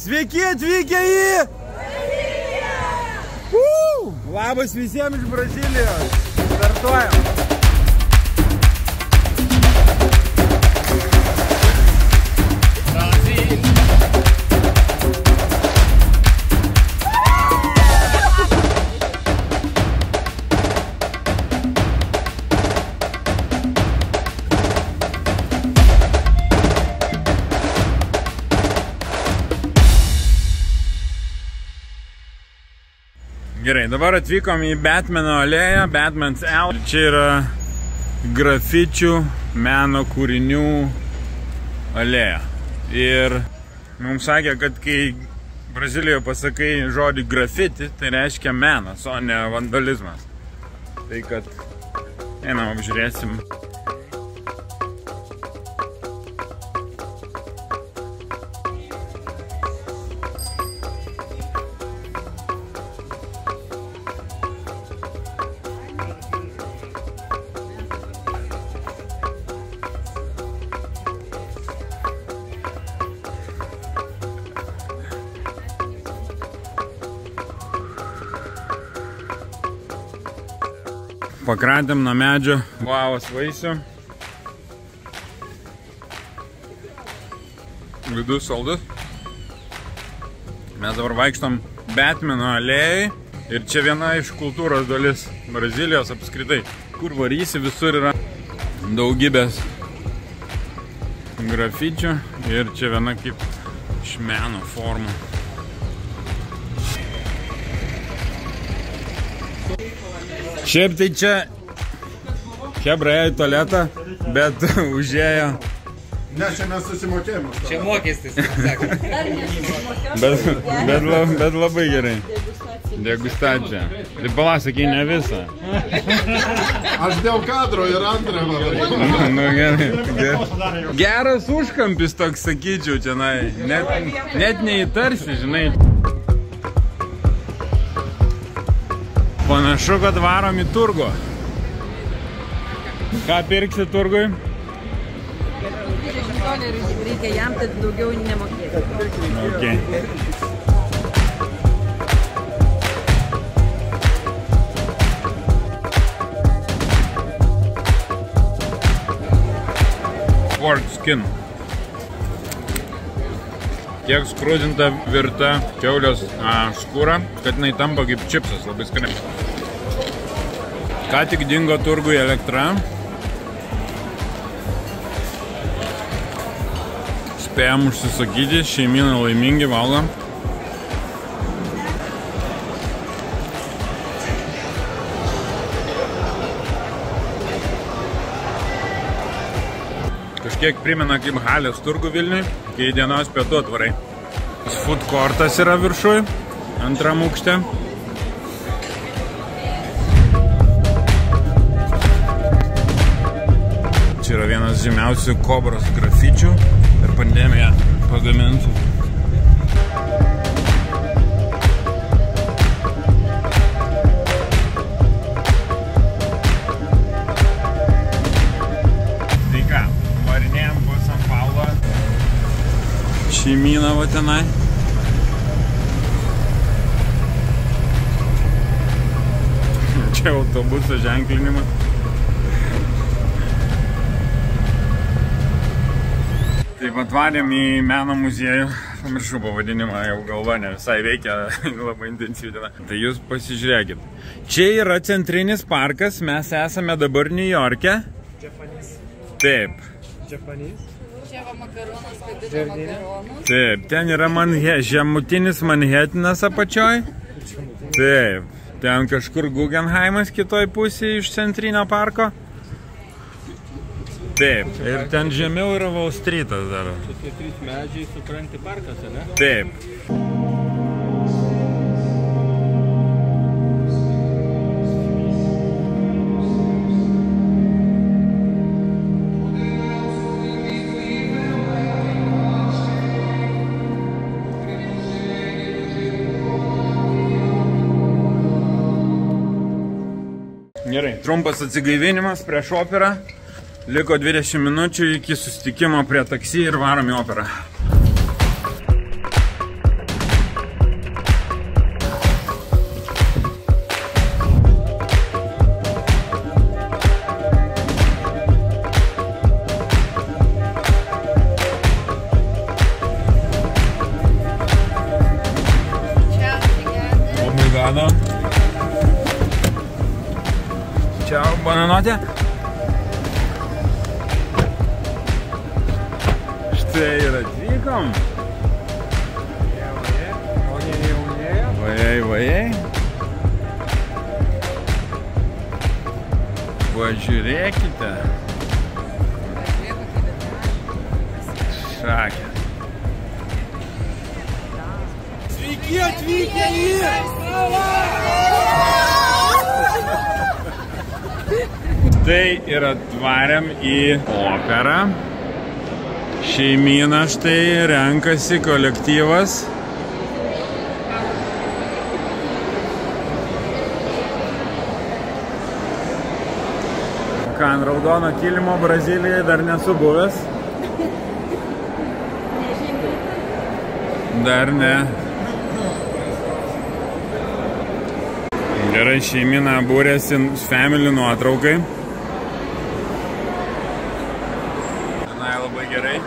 Sveiki atvykę į... Labas visiems iš Brazilijos. Startuojam. Gerai, dabar atvykom į Batmano alėją, Batman's Alley. Čia yra grafičių meno kūrinių alėja. Ir mums sakė, kad kai Brazilijoje pasakai žodį grafiti, tai reiškia menas, o ne vandalizmas. Tai kad einam apžiūrėsim. Pakratėm nuo medžio guavos vaisių. Vidus saldus. Mes dabar vaikštom Batmano alėjai. Ir čia viena iš kultūros dalis Brazilijos apskritai. Kur varysi, visur yra daugybės grafičių. Ir čia viena kaip iš meno formų. Šiaip tai čia hebra ėjo į tualetą, bet užėjo. Ne, čia mes susimokėjimus. Čia mokestis, sakant. Bet labai gerai. Degustacija. Tai palasakai ne visą. Aš dėl kadro ir antrą varai. Nu gerai. Geras užkampis toks, sakyčiau, čia. Net neįtarsi, žinai. Panašu, kad varom į turgų. Ką pirksi turgui? $20 reikia jam, tad daugiau nemokėti. Okay. Pork skin. Kiek skrudinta virta kiaulės skūra, kad jinai tampa kaip čipsas, labai skaniai. Ką tik dingo turgui elektra. Spėjom užsisakyti, šeimynai laimingi valgo. Kažkiek primena kaip Halės turgų Vilniui, kai dienos pietų atvarai. Food courtas yra viršui, antram aukšte. Čia yra vienas žymiausių kobros grafičių per pandemiją pagamintų. Šeimyna va tenai. Čia autobuso ženklinimas. Taip atvarėm į meno muziejų. Pamiršau pavadinimą, jau galva ne visai veikia, labai intensyvi diena. Tai jūs pasižiūrėkit. Čia yra centrinis parkas, mes esame dabar New York'e. Japanese. Taip. Japanese. Čia va makaronas, vadina makaronus. Taip, ten yra žemutinis Manhetanas apačioj. Taip, ten kažkur Guggenheimas kitoj pusėje iš centrinio parko. Taip, ir ten žemiau yra Wall Streetas dar. Čia tie 3 medžiai supranti parkas, ne? Taip. Gerai, trumpas atsigaivinimas prieš operą. Liko 20 minučių iki susitikimo prie taksi ir varom į operą. duodu. Čia bananotė. Štai ir atvykom. Vajai, vajai. Pažiūrėkite. Šakė. Sveiki atvykę į Tai ir atvarėm į operą. Šeimyna štai renkasi, kolektyvas. Ką, ant raudono kilimo Brazilijai dar nesu buvęs. Dar ne. Gerai, šeimyna būrėsi family nuotraukai. Na, labai gerai.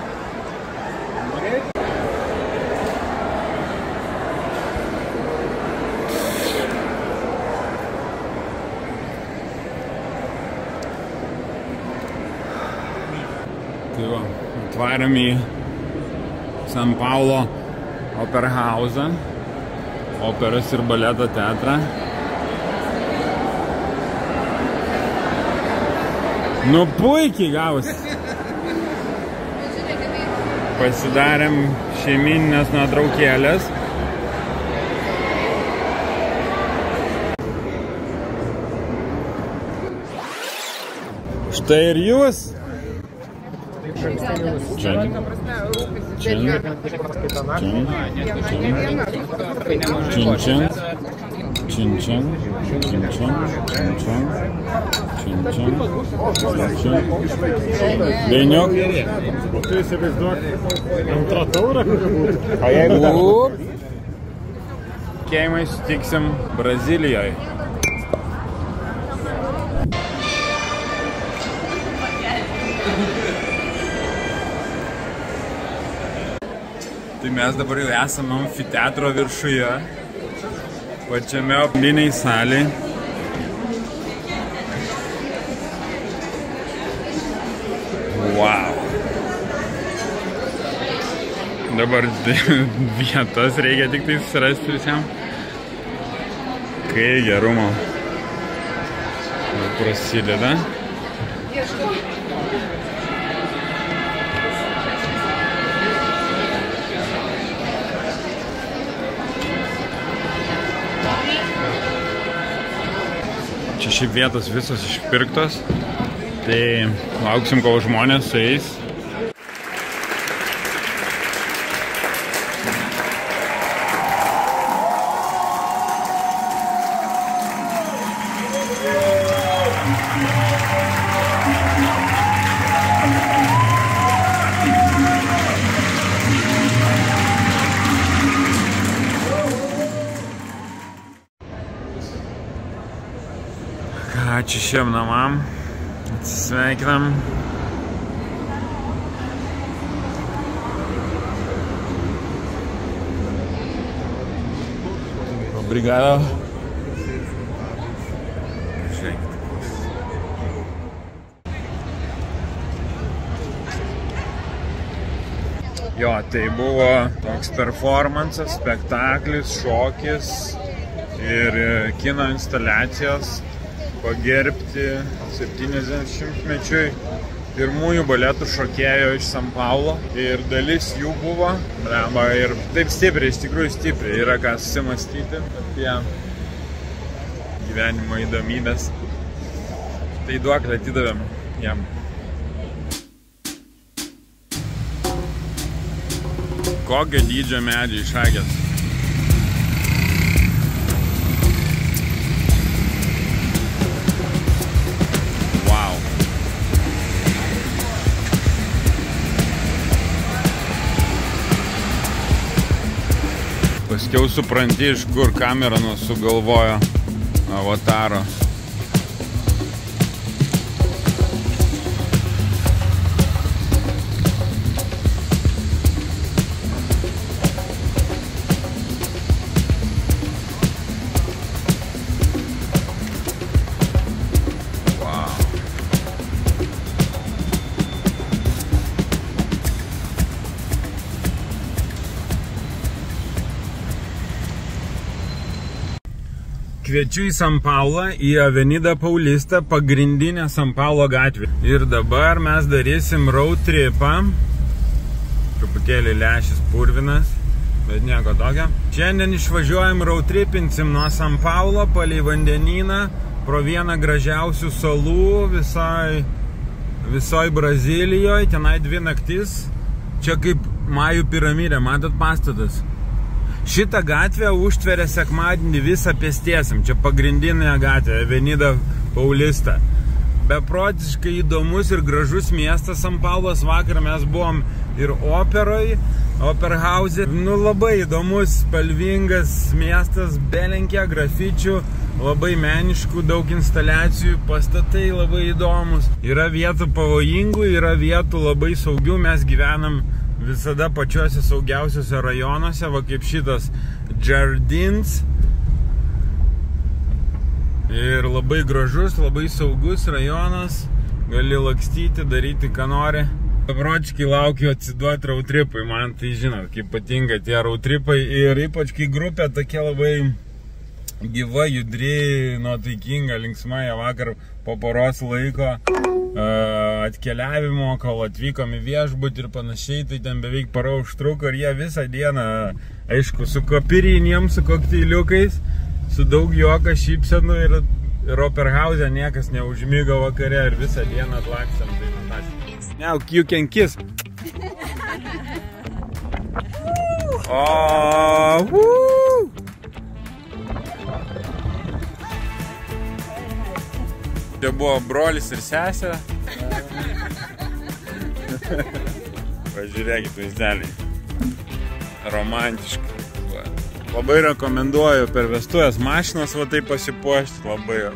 Tai va, atvarėm į San Paulo Operhausą, operos ir baleto teatrą. Nu, puikiai gavosi. Pasidarėm šeimyninės nuotraukėlės. Štai ir jūs. Dainiuk. Tu įsivaizduok, antrą taurą kokią būtų. O jeigu dar... Keimai sutiksim Brazilijoje. Tai mes dabar jau esame amfiteatro viršuje, pačiame pagrindiniai salėj. Wow. Dabar vietos reikia tik tai surasti visiem. Kai gerumo prasideda. Čia šiaip vietos visos išpirktos, tai lauksim, kol žmonės sueis. Ačiū šiem namam, atsisveikinam. Obrigado. Jo, tai buvo toks performances, spektaklis, šokis ir kino instaliacijos. Pagerbti 70-mečiui pirmųjų baletų šokėjo iš San Paulo. Ir dalis jų buvo, ir taip stipriai, iš tikrųjų stipriai, yra ką susimastyti apie gyvenimo įdomybės. Tai duoklę atidavėm jam. Kokio dydžio medžiai šakės. Paskiau supranti, iš kur kamera sugalvojo Avataro. Kviečiu į San Paulą, į Avenida Paulista, pagrindinę San Paulo gatvę. Ir dabar mes darysim road tripą. Truputėlį lęšis purvinas, bet nieko tokio. Šiandien išvažiuojam road tripinsim nuo San Paulo palei vandenyną pro vieną gražiausių salų visoj Brazilijoje. Tenai 2 naktis. Čia kaip Majų piramidė, matot pastatas. Šitą gatvę užtveria sekmadienį visą pėstiesiam. Čia pagrindinė gatvė, Avenida Paulista. Beprotiškai įdomus ir gražus miestas San Paulas. Vakar mes buvom ir operoj, Operhause. Nu, labai įdomus, spalvingas miestas, belenkia grafičių, labai meniškų, daug instaliacijų, pastatai labai įdomus. Yra vietų pavojingų, yra vietų labai saugių. Mes gyvenam visada pačiuose saugiausiuose rajonuose, va kaip šitas Jardins. Ir labai gražus, labai saugus rajonas. Gali lakstyti, daryti, ką nori. Beprotiškai laukiu atsiduoti road tripui. Man tai žinot, kaip patinka tie road tripai. Ir ypač kai grupė tokia labai gyva, judri, nuotaikinga, linksma. Vakar po poros laiko atkeliavimo, kol atvykom į viešbutį ir panašiai, tai ten beveik para užtruko. Ir jie visą dieną, aišku, su kopirinėm, su kokteiliukais, su daug juoko, šypsenų ir Operhause niekas neužmigo vakare ir visą dieną atlakstam. Tai fantastika. Now you can kiss. Oh, woo! Čia buvo brolis ir sesė. Pažiūrėkit vaizdeliai. Romantiškai. Labai rekomenduoju per vestuvės mašinas va taip pasipuošti.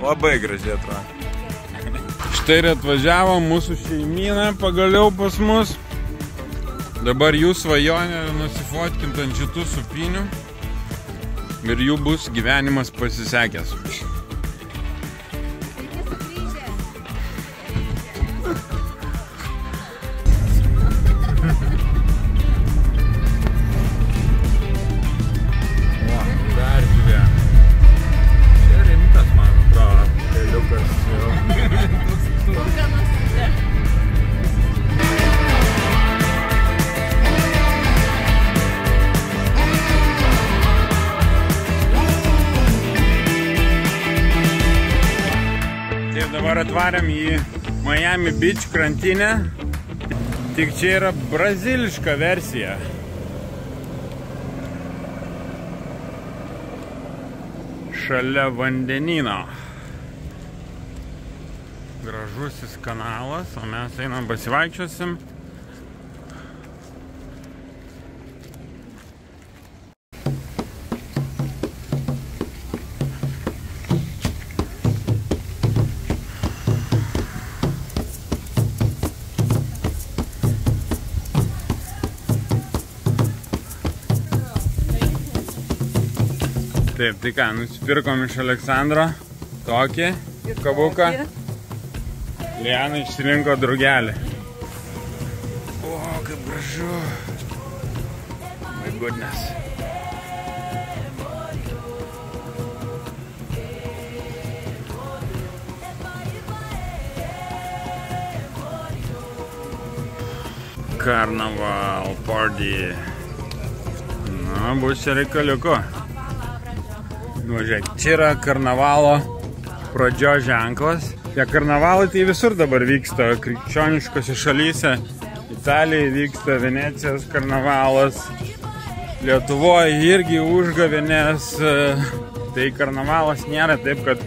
Labai gražiai atrodo. Štai ir atvažiavo mūsų šeimyna pagaliau pas mus. Dabar jų svajonė nusifotkint ant šitų supinių. Ir jų bus gyvenimas pasisekęs. Dabar atvarėm į Miami Beach krantinę, tik čia yra braziliška versija. Šalia vandenyno. Gražusis kanalas, o mes einam pasivaikščiosim. Taip, tai ką, nusipirkom iš Aleksandro tokį kabuką. Liana išsirinko drugelį. O, kaip gražu. My goodness. Carnival party. Na, bus čia reikaliuko. Žiūrėk, čia yra karnavalo pradžios ženklas. Tie karnavalai tai visur dabar vyksta, krikščioniškose šalyse. Italijoje vyksta Venecijos karnavalas, Lietuvoje irgi užgavėnės. Tai karnavalas nėra taip, kad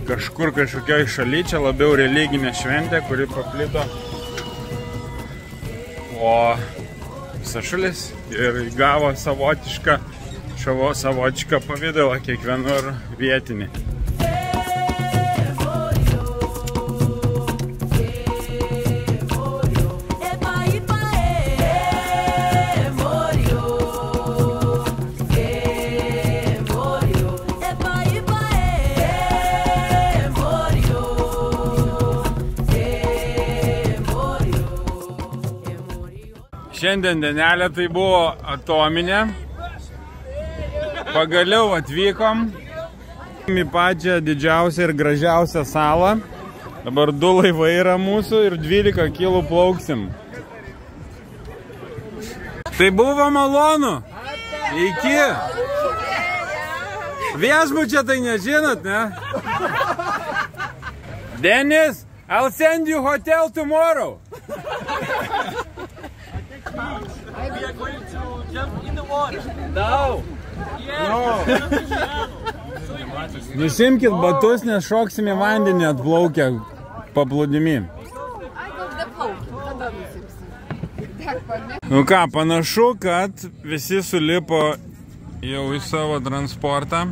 kažkur kažkokioj šaly, čia labiau religinė šventė, kuri paplito. O visa šalis ir įgavo savotišką pavidalą kiekvienur vietinį. Šiandien dienelė tai buvo atominė. Pagaliau atvykom. Į pačią didžiausią ir gražiausią salą. Dabar 2 laivai yra mūsų ir 12 kilų plauksim. Tai buvo malonu. Iki. Viešbučia tai nežinot, ne? Dennis, I'll send you hotel tomorrow. We are going to jump in the water. No. Nusimkit batus, nes šoksime vandenį atplaukę paplūdimi. Nu ką, panašu, kad visi sulipo jau į savo transportą.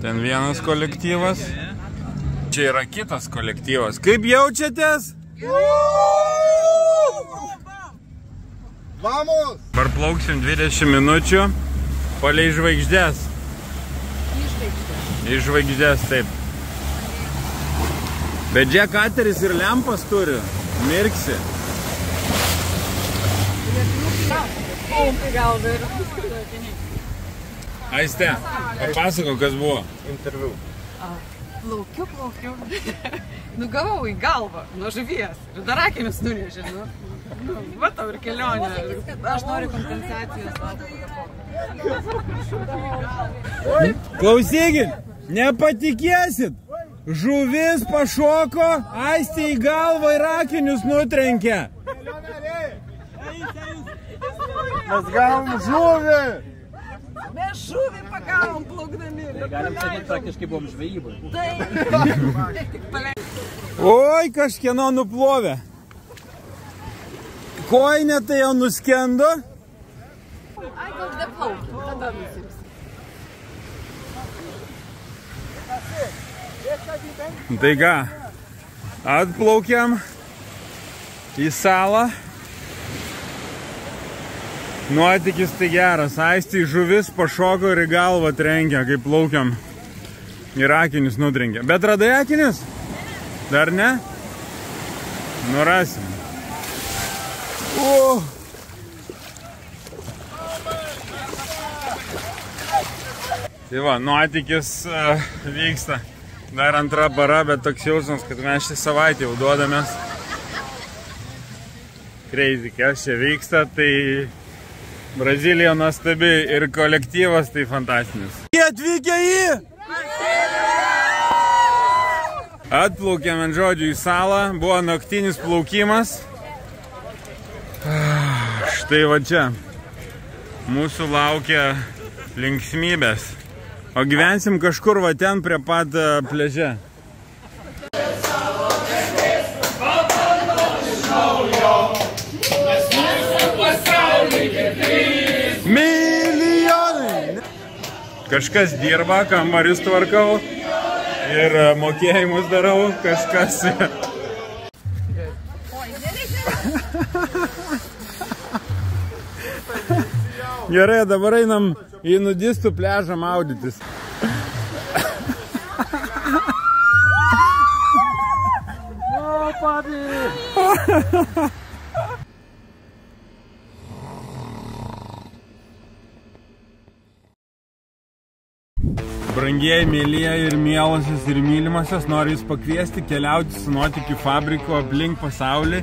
Ten vienas kolektyvas. Čia yra kitas kolektyvas. Kaip jaučiatės? Vamos! Parplauksim 20 minučių palei žvaigždės. Iš žvaigždės, taip. Bet Jack Kateris ir lempas turi. Mirksi. Aiste, papasako, kas buvo. Interviu. Plaukiu. Nugavau į galvą nuo žuvies. Ir dar akėmis nunešė. Matau ir kelionę. Aš noriu kompensacijos. Klausykit, nepatikėsit. Žuvis pašoko, Aistė į galvą ir akinius nutrenkė. Mes gavom žuvį! Mes žuvį pagavom plaukdami. Galim sakyti, praktiškai buvom žvejybai. Oi, kažkieno nuplovė. Kojinė tai jau nuskendo. Ai, gal deplaukiu, tada nusimsi. Tai ką, atplaukiam į salą. Nuotykis tai geras. Aistė žuvis pašoko ir į galvą trenkia, kai plaukiam. Ir akinius nutrenkia. Bet radai akinius? Dar ne? Nurasim. Tai va, nuotykis vyksta. Dar antra para, bet toks jausmas, kad mes šį savaitę jau duodamės. Crazy, kas čia vyksta, tai Brazilija nuostabi ir kolektyvas tai fantastinis. Jie atvykę į! Atplaukėm ant žodžių į salą, buvo naktinis plaukimas. Štai va čia. Mūsų laukia linksmybės. O gyvensim kažkur va ten prie pat pliaže. Milijonai! Kažkas dirba, kambarius tvarkau ir mokėjimus darau, kažkas... Gerai, dabar einam į nudistų pliažą maudytis. Brangieji, mėlyje ir mielosios ir mylimosios, noriu jūs pakviesti keliauti su nuotykių fabriku aplink pasaulį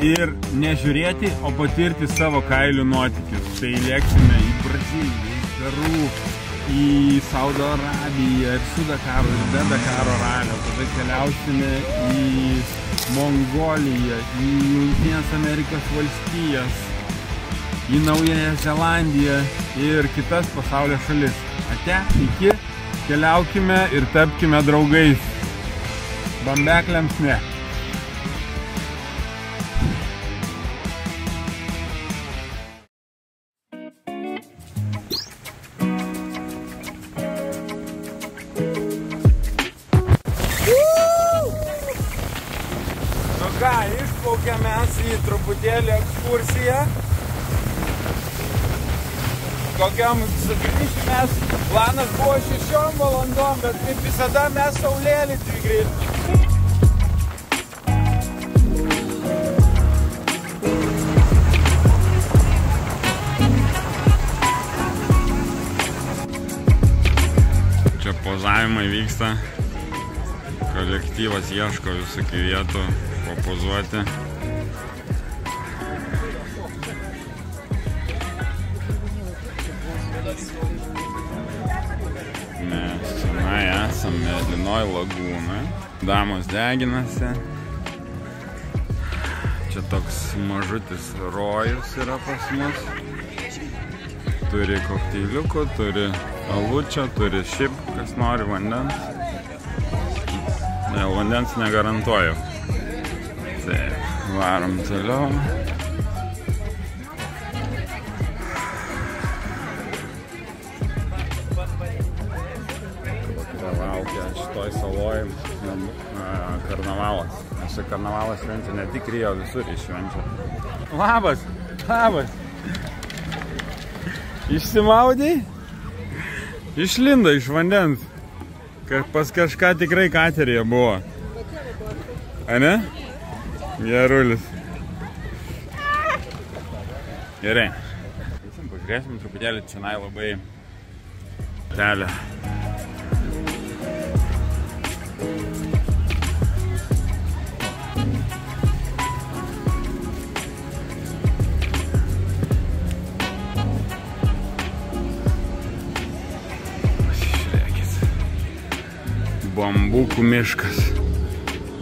ir nežiūrėti, o patirti savo kailių nuotykius. Tai lėksime į Braziliją, į Peru, į Saudo Arabiją ir su Dakaru ir be Dakaro ralio. Tada keliausime į Mongoliją, į Jungtinės Amerikos valstijas, į Naująją Zelandiją ir kitas pasaulio šalis. Ate, iki, keliaukime ir tapkime draugais. Bambekliams ne. Nu ką, išplaukėme į truputėlį ekskursiją. Kokiam sugrįšimės, planas buvo 6 valandom, bet kaip visada mes saulėlydį greit. Čia pozavimai vyksta. Kolektyvas ieško visokių vietų papozuoti. Mes tenai esame Mėlynoj lagūnoj. Damos deginasi. Čia toks mažutis rojus yra pas mus. Turi kokteiliukų, turi alučio, turi šiaip, kas nori vandens. Ne, vandens negarantuoju. Taip, varom toliau. Laukia šitoj saloj karnavalas. Nes karnavalas švenčia ne tik Rio, visur iššvenčia. Labas! Labas! Išsimaudei? Išlindo iš vandens. Pas kažką tikrai kateryje buvo. A ne? Gerulis. Gerai. Pažiūrėsim truputėlį čionai labai telę. Bambukų miškas,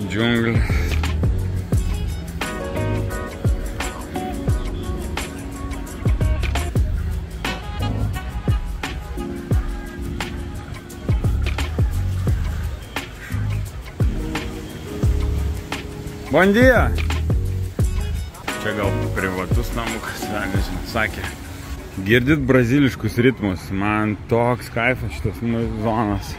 džiunglės. Bon dia! Čia gal privatus namukas, nežinau, sakė. Girdit braziliškus ritmus, man toks kaifas šitas zonas.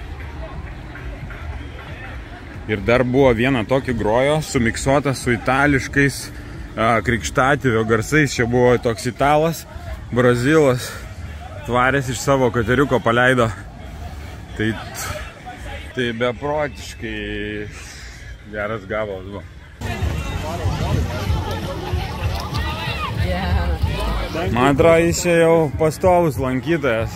Ir dar buvo viena tokį grojo, sumiksuota su itališkais krikštatėvio garsais. Čia buvo toks italas, brazilas, tvarės iš savo kateriuko paleido. Tai beprotiškai geras gabalas buvo. Man atrodo, jis čia jau pastovus lankytojas.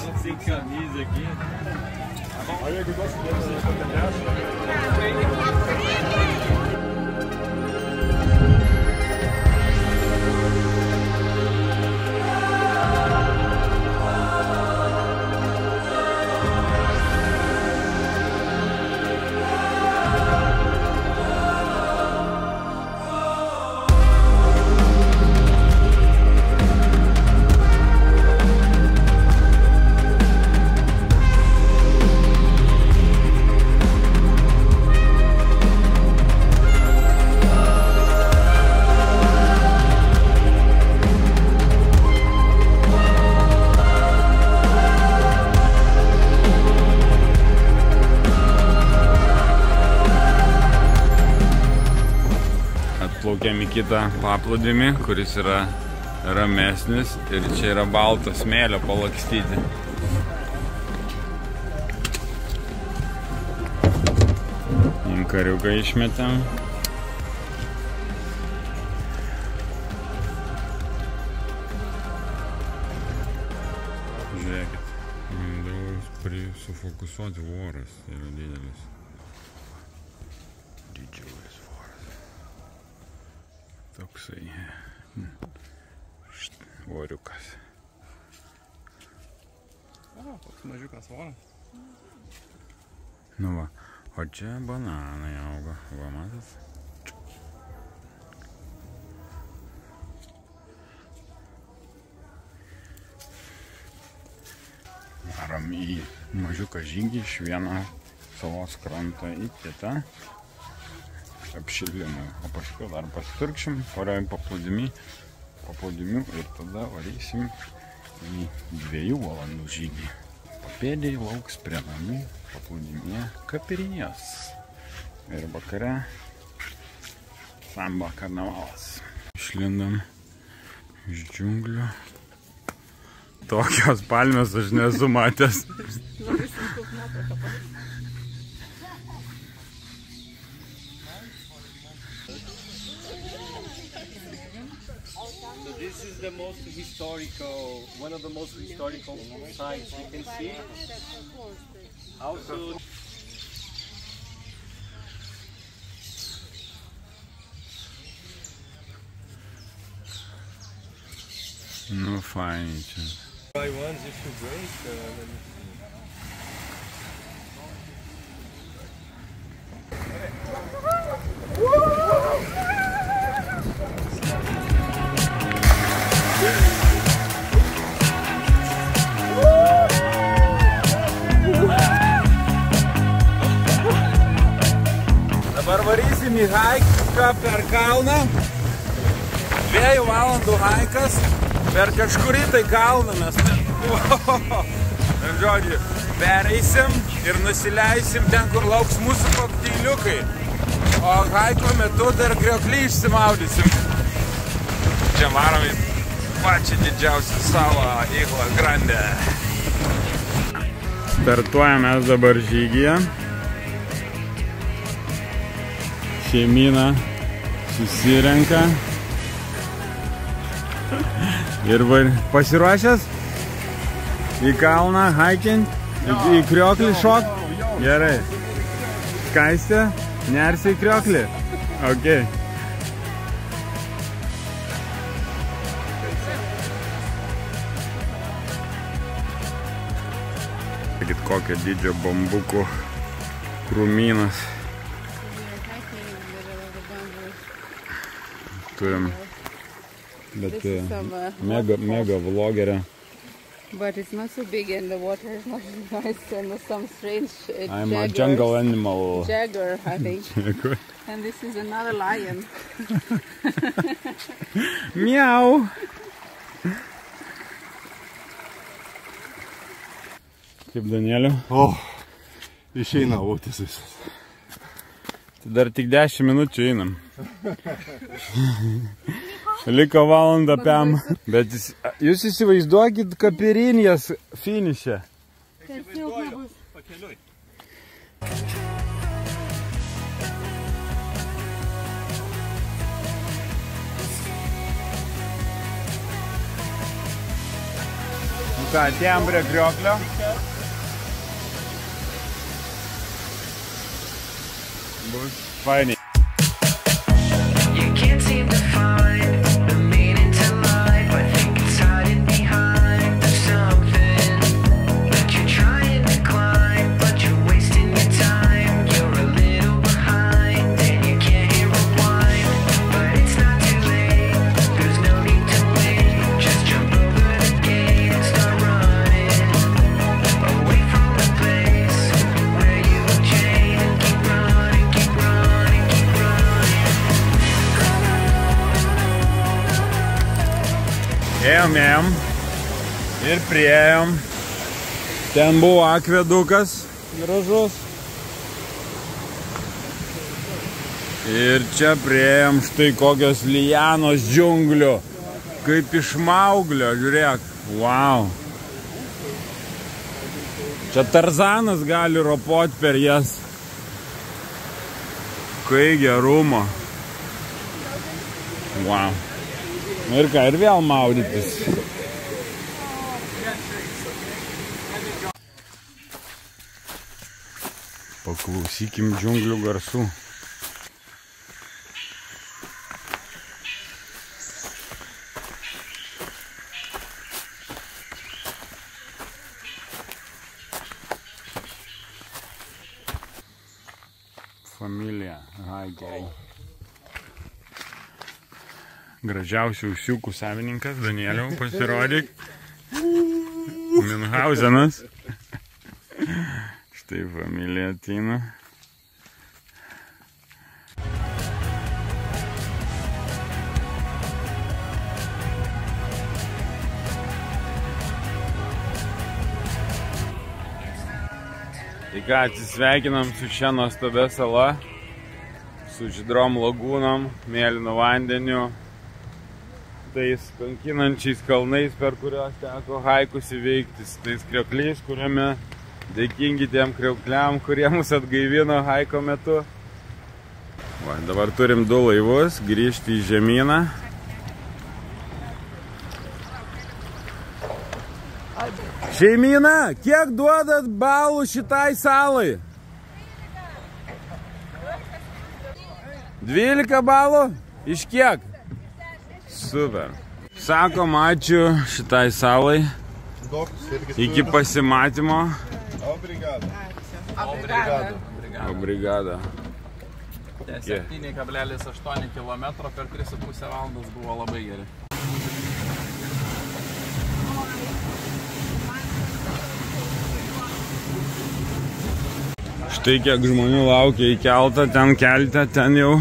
Atplaukėm į kitą paplūdimį, kuris yra ramesnis ir čia yra balto smėlio palakstyti. Inkariuką išmetėm. Žiūrėkit, draugus sufokusuoti voras yra didelis. Didžiulis voras. Toksai voriukas. O, toks mažiukas voras. Nu va, o čia bananai auga. Va, matas? Varom į mažiuką žygį iš vieno salos kranto į kitą. Apšilimui, o paskui dar pasiturkšim, porojim paplūdimių ir tada varysim į 2 valandų žygį. Papėdėj lauks prie namų paplūdimyje kapirinės. Ir vakare samba karnavalas. Išlindam iš džiunglių. Tokios palmės aš nesu matęs. This is the most historical, one of the most historical sites you can see. Also, nu fain čia. by ones if you break, let me see. Dabar varysim į haiką per kalną. 2 valandų haikas per kažkurį tai kalną mes. Žodžiu, pereisim ir nusileisim ten, kur lauks mūsų kokteiliukai. O haiko metu dar krioklį išsimaudysim. Čia varom į pačią didžiausią salą Igla Grande. Startuojam mes dabar žygyje. Šeimyna susirenka. Ir pasiruošęs į kalną haikint, į krioklį šok. Gerai. Skaistė, nersi į krioklį. Ok. Sakykit, kokio didžio bambukų krūmynas. Turim, bet mega vlogerė. But it's not so big and the water is not nice and there's some strange I'm a jungle animal. Jagger, I think. And this is another lion. Miau. Kaip Danieliu? O, išeina autis visas. Dar tik 10 minučių einam. Liko valandą piam. Bet jūs įsivaizduokit Kapirinės finiše. Nu ką, atėjom prie krioklio. Bus fainiai. Ėjom ir priėjom. Ten buvo akvedukas gražus. Ir čia priėjom štai kokios lianos džiunglių. Kaip iš Mauglio, žiūrėk. Wow. Čia Tarzanas gali ropoti per jas. Kai gerumo. Wow. Ir ką, ir vėl maudytis. Paklausykim džiunglių garsų. Familija haikeriai. Gražiausių ūsiukų savininkas, Danieliau, pasirodyk. Minhausenas. Štai familija ateina. Tai ką, atsisveikinam su šia nuostabia sala, su žydrom lagūnom, mėlynu vandeniu, tais kankinančiais kalnais, per kurios teko haikus įveikti, tais kriokliais, kuriame dėkingi tiem kriokliam, kurie mus atgaivino haiko metu. Va, dabar turim 2 laivus, grįžti į žemyną. Šeimyna, kiek duodat balų šitai salai? 12 balų? Iš kiek? Super. Sakom ačiū šitai salai. Iki pasimatymo. Obrigado. 7,8 km per 3,5 valandas buvo labai geri. Štai kiek žmonių laukia į keltą, ten kelte, ten jau.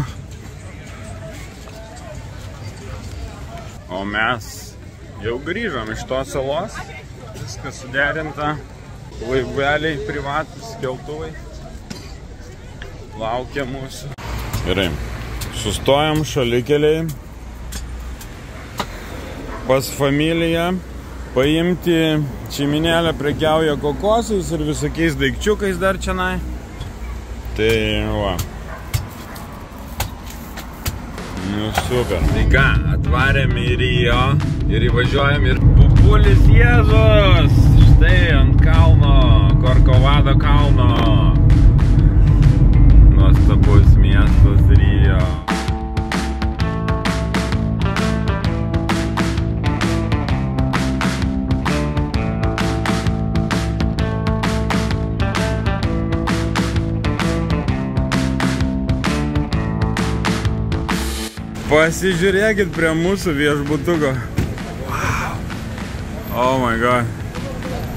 O mes jau grįžom iš tos salos. Viskas suderinta. Laiveliai privatus, keltuvai. Laukia mūsų. Gerai. Sustojam šalikeliai. Pas familiją. Paimti šeiminėlę prekiauja kokosais ir visokiais daikčiukais dar čionai. Tai va. Nu super. Tai ką, atvarėm į Rio ir įvažiuojam ir Pupulis Jėzus. Štai ant kalno, Korkovado kalno. Nuostabus miestas Rio. Pasižiūrėkit prie mūsų viešbutuko. Wow. Oh my god.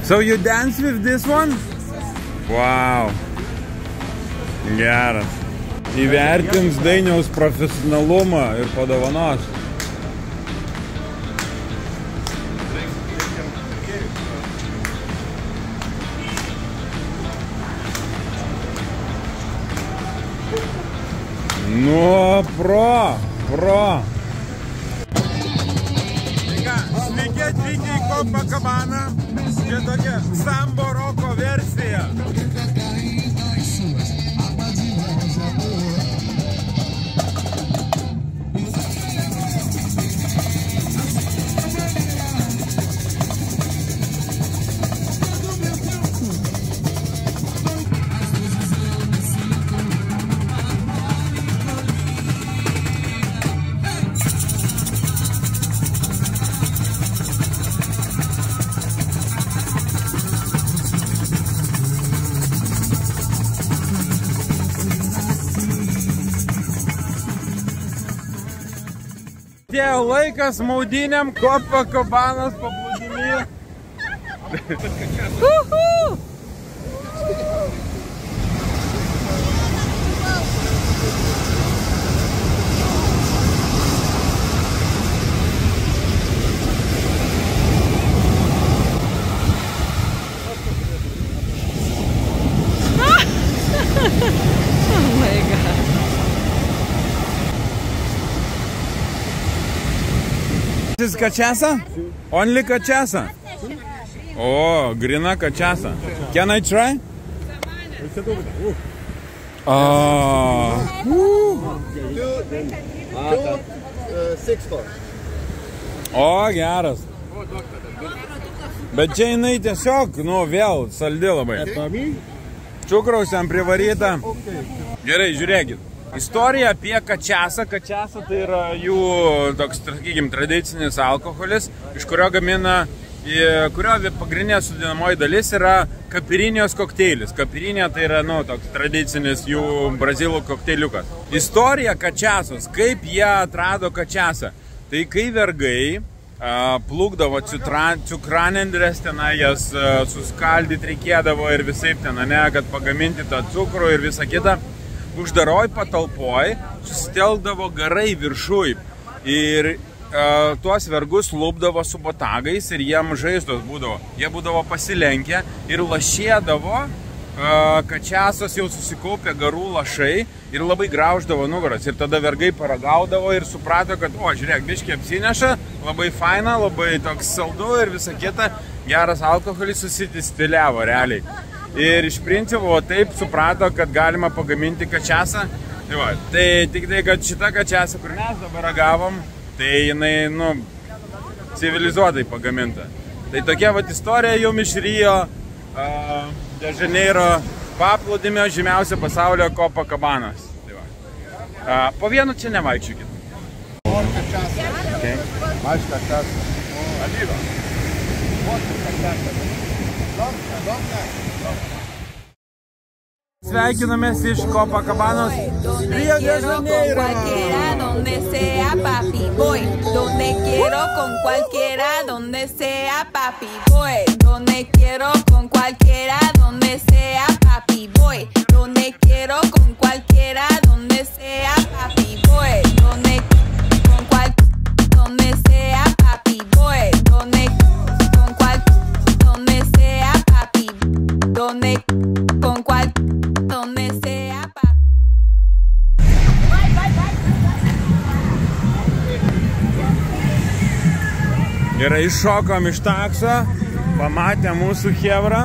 So you dance with this one? Wow. Geras. Įvertins Dainiaus profesionalumą ir padovanos. Nu, pro. Sveiki atvykę į Copacabana. Čia tokia sambo roko versija. Atėjo laikas maudynėm Copacabanos paplūdimy. Oh my god. This is cachaça? Only cachaça? Oh, grina cachaça. Can I try? Oh. 6 O, geras. Bet čia jinai tiesiog, nu, vėl saldi labai. Cukraus ten privaryta. Gerai, žiūrėkit. Istorija apie kačiasą. Kačiasa tai yra jų toks, sakykim, tradicinis alkoholis, iš kurio gamina, kurio pagrindinė sudėdamoji dalis yra kapirinijos kokteilis. Kapirinė tai yra, nu, toks tradicinis jų brazilų kokteiliukas. Istorija kačiasos, kaip jie atrado kačiasą. Tai kai vergai plukdavo cukranendrės, tenai jas suskaldyti reikėdavo ir visaip ten, ne, kad pagaminti tą cukrų ir visą kitą. Uždaroj patalpoj susitelkdavo garai viršui ir tuos vergus lupdavo su botagais ir jiem žaizdos būdavo. Jie būdavo pasilenkę ir lašėdavo, kačiasos jau susikaupė garų lašai ir labai grauždavo nugaras. Ir tada vergai paragaudavo ir suprato, kad, o, žiūrėk, biškį apsineša, labai faina, labai toks saldu ir visa kita, geras alkoholis susidistiliavo realiai. Ir iš principo taip suprato, kad galima pagaminti kačiasą. Tai tik tai, kad šita kačiasa, kur mes dabar ragavom, tai jinai, nu, civilizuotai pagaminta. Tai tokia vat istorija jums iš Rio de Janeiro paplūdimio žymiausio pasaulio Copacabanos. Tai va. Po vienu čia nevaikščiokit. Okay. Sveikinamės iš Copacabanos Rio de Janeiro. Donde sea papi voy, donde quiero con cualquiera, donde sea papi voy, donde quiero con cualquiera, donde sea papi voy, donde quiero con cualquiera, donde sea papi voy, donde sea papi voy, donde sea papi, donde sea papi. Gerai, iššokom iš takso, pamatė mūsų chebrą.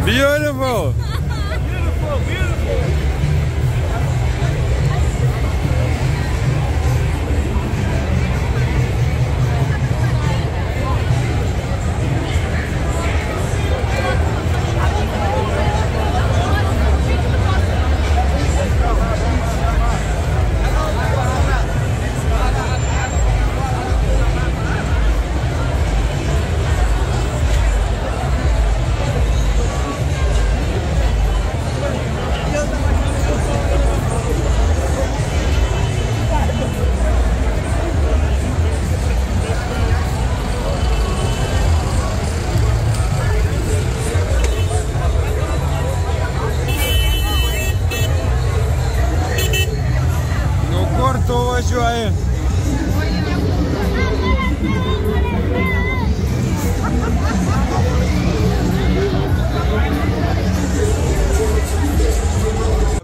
Beautiful! Beautiful, beautiful! Važiuoji.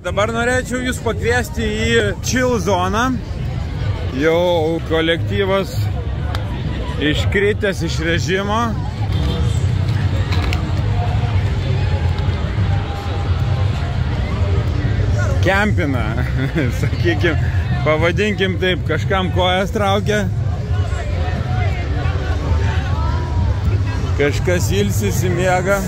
Dabar norėčiau jūs pakviesti į chill zoną. Jau kolektyvas iškritęs iš režimo. Kempina, sakykim. Pavadinkim taip, kažkam kojas traukia. Kažkas ilsisi, miega.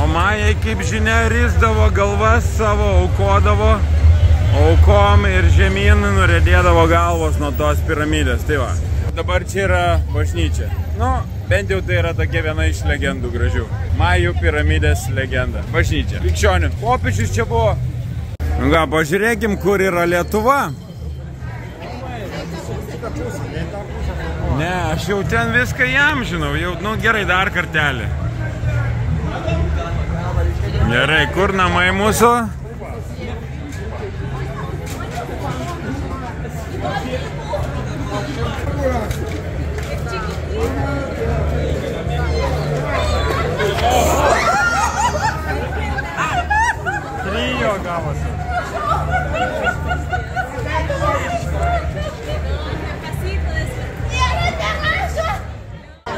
O Majai, kaip žinia, risdavo galvas savo, aukodavo. Aukom ir žemyn nuredėdavo galvos nuo tos piramidės. Tai va, dabar čia yra bažnyčia. Nu, bent jau tai yra tokia viena iš legendų gražių. Majų piramidės legenda. Bažnyčia. Krikščionių. Popiežius čia buvo. Nu ką, pažiūrėkim, kur yra Lietuva. Ne, aš jau ten viską jam žinau. Jau, nu gerai, dar kartelį. Gerai, kur namai mūsų? Trio gavosi.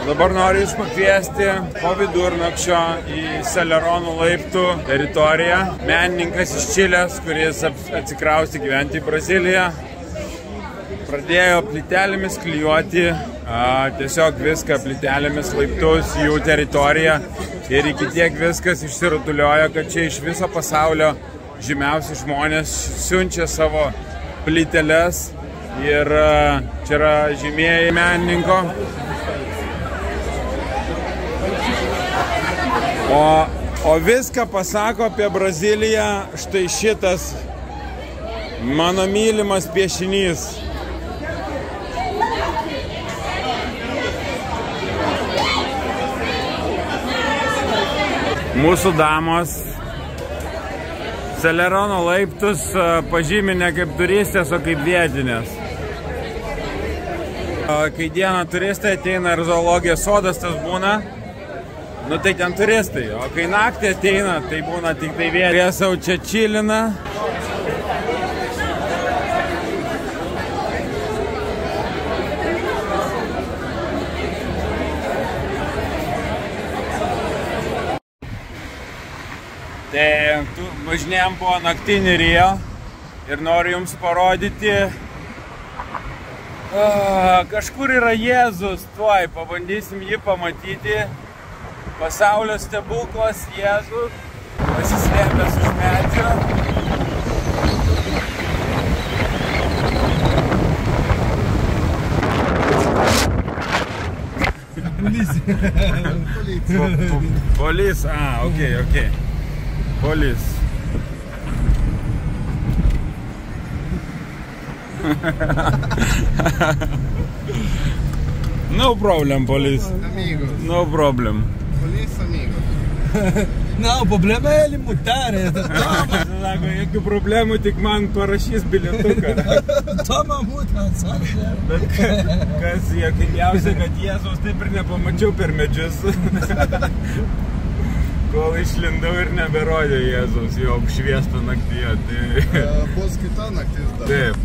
Dabar noriu jūs pakviesti po vidurnakčio į Seleronų laiptų teritoriją. Menininkas iš Čilės, kuris atsikraustė gyventi į Braziliją, pradėjo plytelėmis klijuoti tiesiog viską plytelėmis laiptus, jų teritoriją. Ir iki tiek viskas išsirutuliojo, kad čia iš viso pasaulio žymiausi žmonės siunčia savo plyteles. Ir čia yra žymieji menininko. O viską pasako apie Braziliją štai šitas mano mylimas piešinys. Mūsų damos Selerono laiptus pažymi ne kaip turistės, o kaip vietinės. Kai dieną turistai ateina ir zoologijos sodas tas būna, nu tai ten turistai, o kai naktį ateina, tai būna tik tai vietinės. Jie sau čia čilina. Tai važinėjom po naktinį Rio ir noriu jums parodyti. Kažkur yra Jėzus, tuoj pabandysim jį pamatyti. Pasaulio stebuklas Jėzus, pasislėpęs už medžio. Police, okay. Police. No problem, police. Amigos. No problem. Police, amigos. Não, o problema é ele multar. Sako, jokių problemų, tik man parašys bilietuką. Toma multa, sabe? Bet kas juokingiausia, kad Jėzaus taip ir nepamačiau per medžius. Kol išlindau ir neberodė Jėzaus, jo apšviesto naktyje. Bus kita naktis dar. Taip,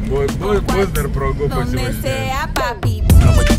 bus dar progų pasivažinėti.